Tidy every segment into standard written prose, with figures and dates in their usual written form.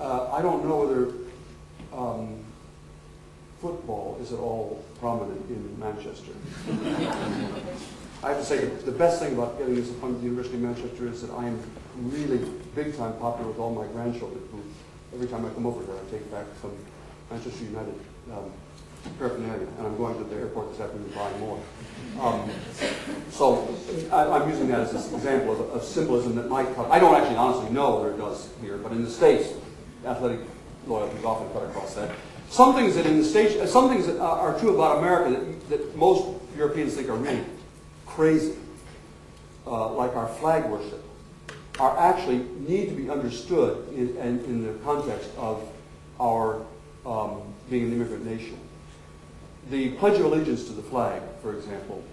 I don't know whether football is at all prominent in Manchester. I have to say the best thing about getting this appointment at the University of Manchester is that I am really big time popular with all my grandchildren who, every time I come over here, I take back some Manchester United paraphernalia, and I'm going to the airport this afternoon to buy more. So I'm using that as an example of symbolism that might cut. I don't actually honestly know whether it does here, but in the States, athletic loyalty is often cut across that. Some things that in the States, some things that are true about America that most Europeans think are really crazy, like our flag worship, are actually need to be understood in the context of our being an immigrant nation. The Pledge of Allegiance to the flag, for example,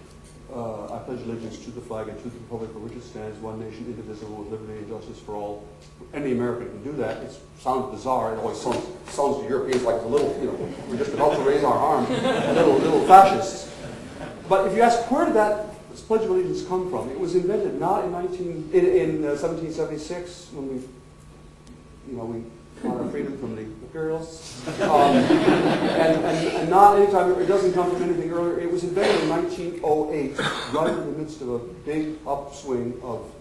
I pledge allegiance to the flag and to the republic for which it stands, one nation, indivisible, with liberty and justice for all. Any American can do that. It sounds bizarre. It always sounds to Europeans like a little, we're just about to raise our arm, little fascists. But if you ask, where did that Pledge of Allegiance come from? It was invented not in 1776 when we got our freedom from the imperialists, and not any time. It doesn't come from anything earlier. It was invented in 1908, right in the midst of a big upswing of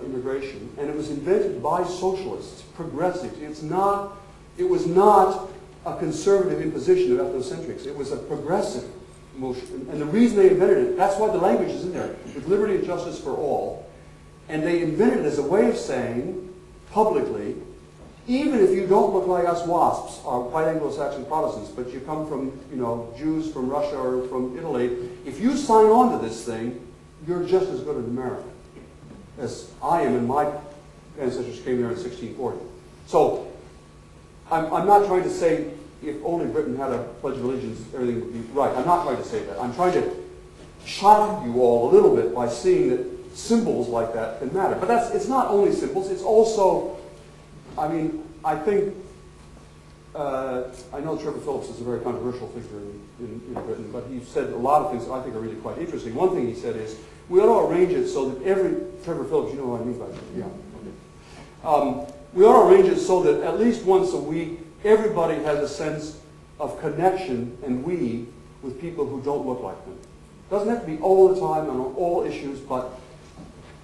immigration, and it was invented by socialists, progressives. It was not a conservative imposition of ethnocentrics. It was a progressive motion, and the reason they invented it, that's why the language is in there, with liberty and justice for all, and they invented it as a way of saying publicly, even if you don't look like us WASPs, or white Anglo-Saxon Protestants, but you come from, Jews from Russia or from Italy, if you sign on to this thing, you're just as good an American as I am, and my ancestors came there in 1640. So, I'm not trying to say if only Britain had a Pledge of Allegiance, everything would be right. I'm not trying to say that. I'm trying to shock you all a little bit by seeing that symbols like that can matter. But it's not only symbols, it's also, I think, I know Trevor Phillips is a very controversial figure in Britain, but he said a lot of things that I think are really quite interesting. One thing he said is, we ought to arrange it so that Trevor Phillips, you know what I mean by that? Yeah, okay. We ought to arrange it so that at least once a week, everybody has a sense of connection and with people who don't look like them. It doesn't have to be all the time and on all issues, but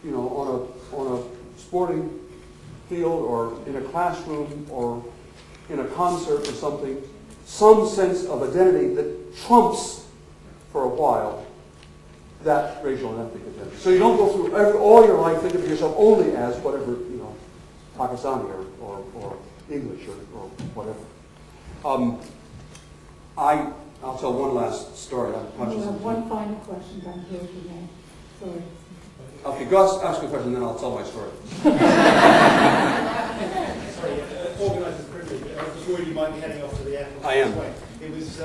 on a sporting field or in a classroom or in a concert or something, some sense of identity that trumps for a while that racial and ethnic identity. So you don't go through all your life thinking of yourself only as whatever, Pakistani or English or whatever. I'll tell one last story. I have one final question down here for me. Sorry. Okay, go ask a question, then I'll tell my story. Sorry, organised as privilege. I was worried you might be heading off to the airport. I am. It was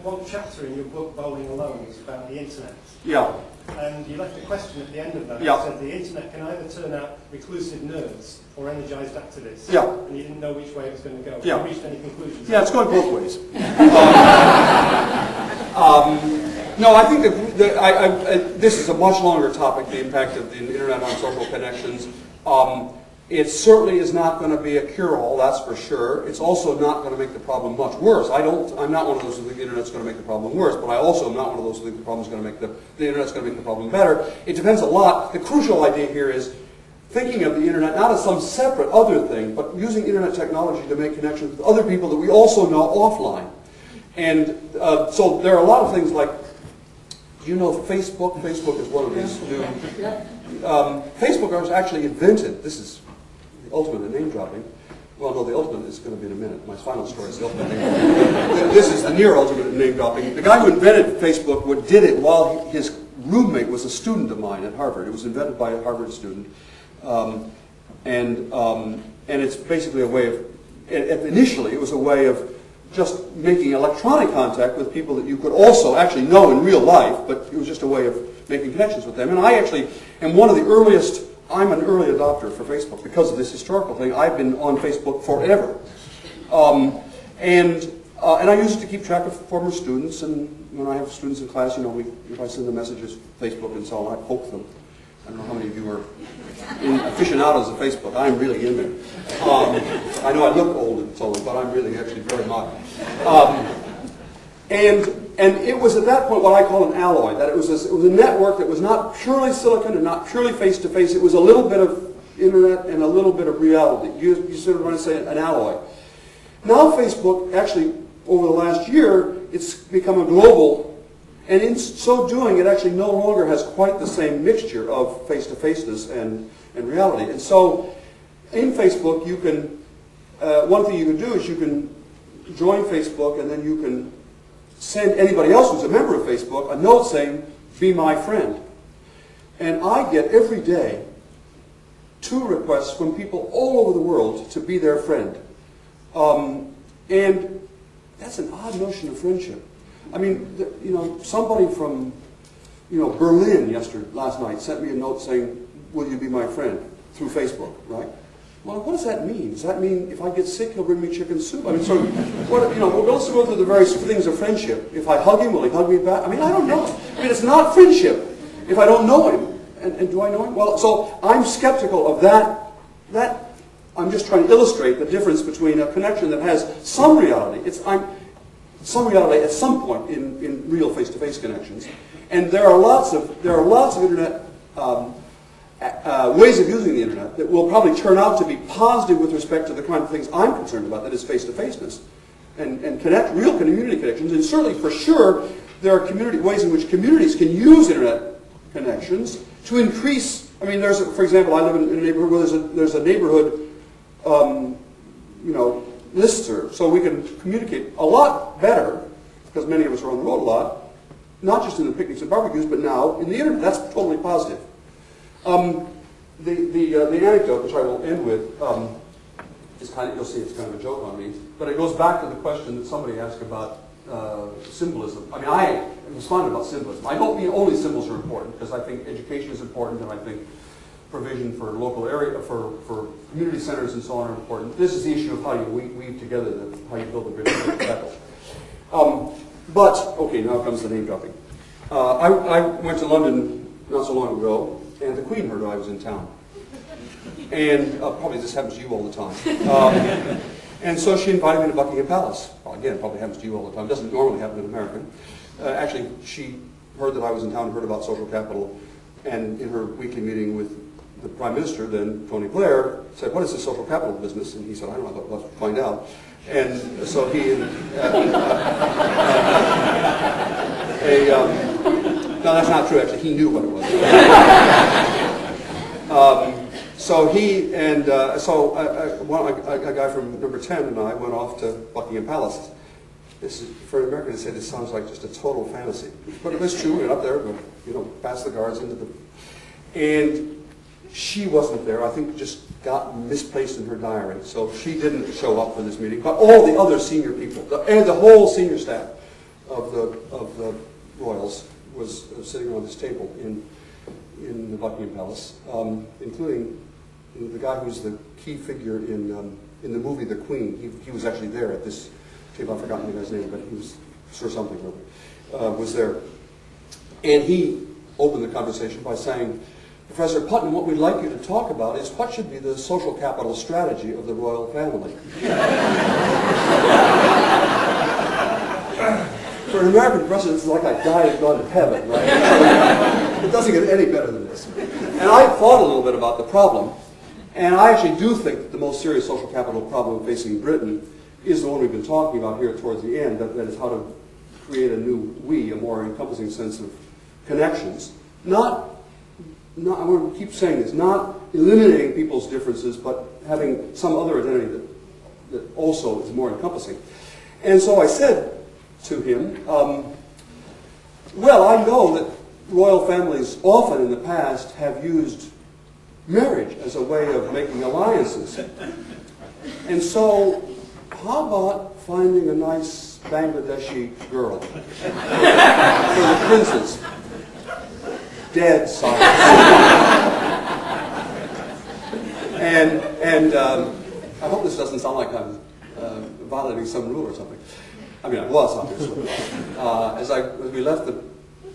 one chapter in your book, Bowling Alone, was about the internet. Yeah. And you left a question at the end of that. Yeah. You said the internet can either turn out reclusive nerds or energized activists. Yeah. And you didn't know which way it was going to go. Yeah. Have you reached any conclusions? Yeah, it's going both ways. No, I think that this is a much longer topic, the impact of the internet on social connections. It certainly is not going to be a cure-all, that's for sure. It's also not going to make the problem much worse. I'm not one of those who think the internet's going to make the problem worse, but I also am not one of those who think the internet's going to make the problem better. It depends a lot. The crucial idea here is thinking of the internet not as some separate other thing, but using internet technology to make connections with other people that we also know offline. And so there are a lot of things like, do you know Facebook? Facebook is one of these new. Facebook was actually invented. This is the ultimate in name dropping. Well, no, the ultimate is going to be in a minute. My final story is the ultimate name dropping. This is the near ultimate in name dropping. The guy who invented Facebook did it while his roommate was a student of mine at Harvard. It was invented by a Harvard student. And it's basically a way of, initially it was a way of just making electronic contact with people that you could also actually know in real life, but it was just a way of making connections with them. And I actually am one of the earliest, I'm an early adopter for Facebook because of this historical thing. I've been on Facebook forever. And I use it to keep track of former students, and when I have students in class, if I send them messages, Facebook and so on, I poke them. I don't know how many of you are aficionados of Facebook. I'm really in there. I know I look old and so on, but I'm really actually very modern. And it was at that point what I call an alloy, that it was a network that was not purely silicon and not purely face-to-face. It was a little bit of internet and a little bit of reality. You sort of want to say an alloy. Now Facebook, actually, over the last year, it's become a global, and in so doing, it actually no longer has quite the same mixture of face-to-faceness and reality. And so, in Facebook, you can, one thing you can do is you can join Facebook, and then you can send anybody else who's a member of Facebook a note saying, "Be my friend." And I get every day 2 requests from people all over the world to be their friend. And that's an odd notion of friendship. I mean, you know, somebody from, you know, Berlin last night sent me a note saying, "Will you be my friend?" through Facebook, right? Well, what does that mean? Does that mean if I get sick, he'll bring me chicken soup? I mean, sort of, what, you know, we'll also go through the various things of friendship. If I hug him, will he hug me back? I mean, I don't know. I mean, it's not friendship if I don't know him. And do I know him? Well, so I'm skeptical of that. I'm just trying to illustrate the difference between a connection that has some reality. Some reality at some point in real face-to-face connections, and there are lots of internet ways of using the internet that will probably turn out to be positive with respect to the kind of things I'm concerned about, that is face-to-faceness, and real community connections. And certainly, for sure, there are ways in which communities can use internet connections to increase. I mean, for example, I live in a neighborhood where there's a neighborhood, you know, listserv, so we can communicate a lot better, because many of us are on the road a lot, not just in the picnics and barbecues, but now in the internet. That's totally positive. The anecdote, which I will end with, is kind of, you'll see it's kind of a joke on me, but it goes back to the question that somebody asked about symbolism. I mean, I responded about symbolism. I don't mean only symbols are important, because I think education is important, and I think provision for local area, for community centers and so on are important. This is the issue of how you weave together, how you build a bridge to battle. But, okay, now comes the name dropping. I went to London not so long ago, and the Queen heard I was in town. And probably this happens to you all the time. And so she invited me to Buckingham Palace. Well, again, it probably happens to you all the time. It doesn't normally happen in America. Actually, she heard that I was in town, heard about social capital, and in her weekly meeting with the Prime Minister, then Tony Blair, said, "What is the social capital business?" And he said, "I don't know, let's find out." And so he, no, that's not true, actually. He knew what it was. So he and a guy from Number 10 and I went off to Buckingham Palace. This is, for an American to say this sounds like just a total fantasy. But it was true. We went up there, you know, past the guards into the... And she wasn't there. I think just got misplaced in her diary. So she didn't show up for this meeting. But all the other senior people, and the whole senior staff of the royals was sitting around this table in the Buckingham Palace, including the guy who's the key figure in the movie The Queen. He was actually there at this table. I've forgotten the guy's name, but he was Sir something was there. And he opened the conversation by saying, "Professor Putnam, what we'd like you to talk about is what should be the social capital strategy of the royal family." For an American president, it's like I died and gone to heaven, right? It doesn't get any better than this. And I thought a little bit about the problem, and I actually do think that the most serious social capital problem facing Britain is the one we've been talking about here towards the end, that is how to create a new we, a more encompassing sense of connections. Not, I want to keep saying this, not eliminating people's differences, but having some other identity that also is more encompassing. And so I said to him, well, I know that royal families often in the past have used marriage as a way of making alliances. And so how about finding a nice Bangladeshi girl for the princes? Dead silence. and I hope this doesn't sound like I'm violating some rule or something. I mean, I was, obviously. As we left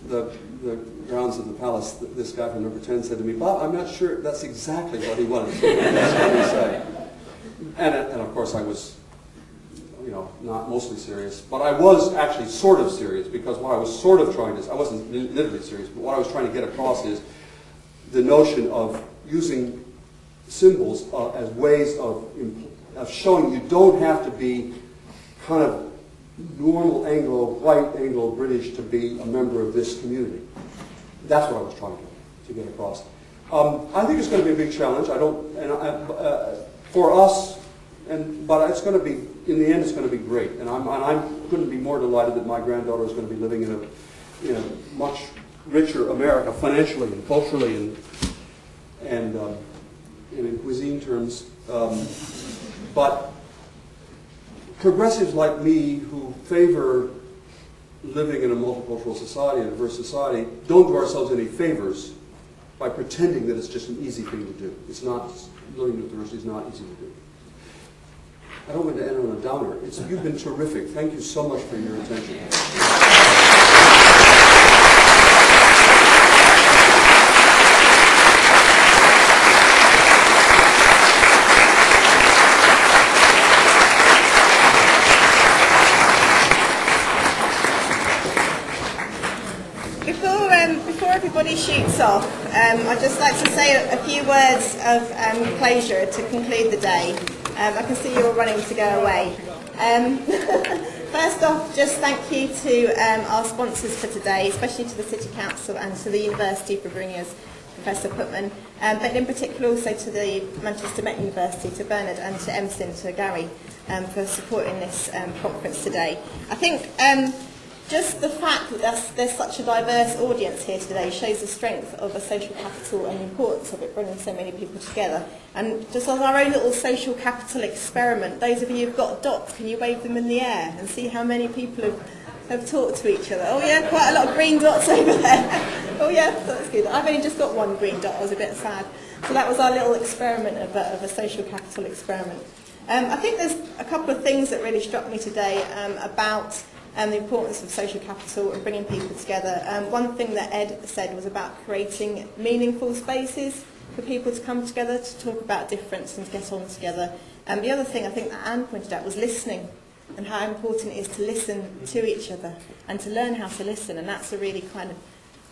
the the grounds of the palace, this guy from number 10 said to me, "Bob, I'm not sure that's exactly what he wanted to say." And of course I was, not mostly serious, but I was actually sort of serious, because what I was sort of trying to, I wasn't literally serious, but what I was trying to get across is the notion of using symbols as ways of showing you don't have to be kind of normal Anglo, white Anglo British to be a member of this community. That's what I was trying to get across. I think it's going to be a big challenge. For us, but it's going to be, in the end, it's going to be great. And I couldn't be more delighted that my granddaughter is going to be living in a much richer America, financially and culturally and in cuisine terms. But progressives like me who favor living in a multicultural society, a diverse society, don't do ourselves any favors by pretending that it's just an easy thing to do. It's not, living with diversity is not easy to do. I don't want to end on a downer. You've been terrific. Thank you so much for your attention. Before everybody shoots off, I'd just like to say a few words of closure to conclude the day. I can see you're all running to go away. First off, just thank you to our sponsors for today, especially to the City Council and to the University for bringing us Professor Putnam, but in particular also to the Manchester Met University, to Bernard and to MSIN, to Gary, for supporting this conference today. I think just the fact that there's such a diverse audience here today shows the strength of a social capital and the importance of it bringing so many people together. And just as our own little social capital experiment, those of you who've got dots, can you wave them in the air and see how many people have talked to each other? Oh yeah, quite a lot of green dots over there. Oh yeah, that's good. I've only just got one green dot, I was a bit sad. So that was our little experiment of a social capital experiment. I think there's a couple of things that really struck me today about the importance of social capital and bringing people together. One thing that Ed said was about creating meaningful spaces for people to come together, to talk about difference and to get on together. The other thing I think that Anne pointed out was listening, and how important it is to listen to each other and to learn how to listen, and that's a really kind of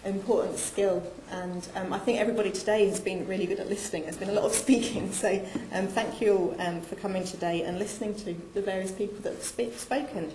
important skill. And I think everybody today has been really good at listening. There's been a lot of speaking, so thank you all for coming today and listening to the various people that have spoken.